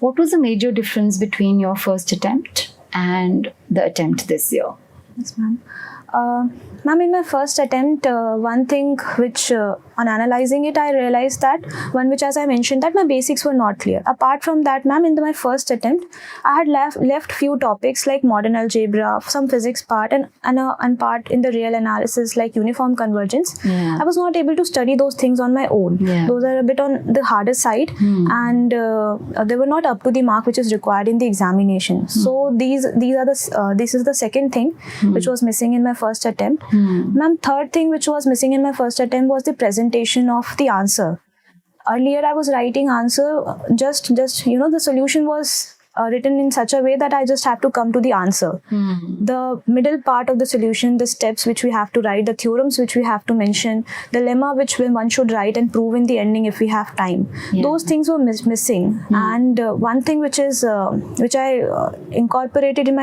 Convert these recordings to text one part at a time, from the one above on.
What was the major difference between your first attempt and the attempt this year? Yes, ma'am. Ma'am, in my first attempt, one thing which, on analyzing it, I realized that which, as I mentioned, that my basics were not clear. Apart from that, ma'am, in my first attempt, I had left few topics like modern algebra, some physics part, and part in the real analysis like uniform convergence. Yeah. I was not able to study those things on my own. Yeah. Those are a bit on the harder side, and they were not up to the mark which is required in the examination. So this is the second thing which was missing in my first attempt. Ma'am, third thing which was missing in my first attempt was the presentation of the answer. Earlier I was writing answer, just the solution was written in such a way that I just have to come to the answer. The middle part of the solution, the steps which we have to write, the theorems which we have to mention, the lemma which one should write and prove in the ending if we have time. Yeah. Those things were missing. And one thing which is which I incorporated in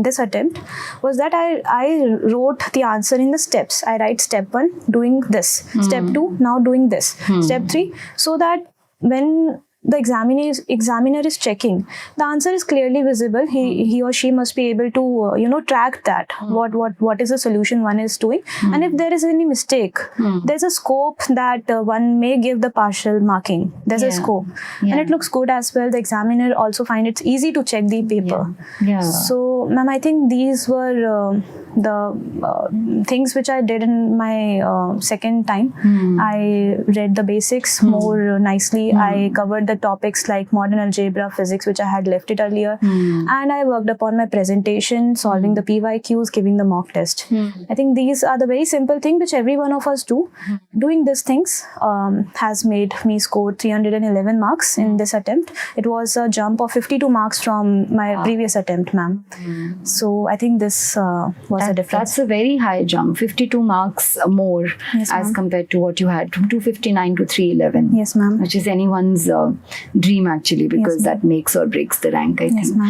this attempt was that I wrote the answer in the steps. I write step 1 doing this, step 2 now doing this, step 3, so that when the examiner is checking, the answer is clearly visible. He or she must be able to track that what is the solution one is doing, and if there is any mistake, there's a scope that one may give the partial marking. There's a scope, and it looks good as well. The examiner also find it's easy to check the paper. So, ma'am, I think these were the things which I did in my second time. I read the basics more nicely. I covered the topics like modern algebra, physics, which I had left it earlier, and I worked upon my presentation, solving the PYQs, giving the mock test. I think these are the very simple things which every one of us do. Doing these things has made me score 311 marks in this attempt. It was a jump of 52 marks from my previous attempt, ma'am. So I think this was a difference. That's a very high jump, 52 marks more as compared to what you had, from 259 to 311. Yes, ma'am. Which is anyone's dream actually, because that makes or breaks the rank, I think. Ma'am.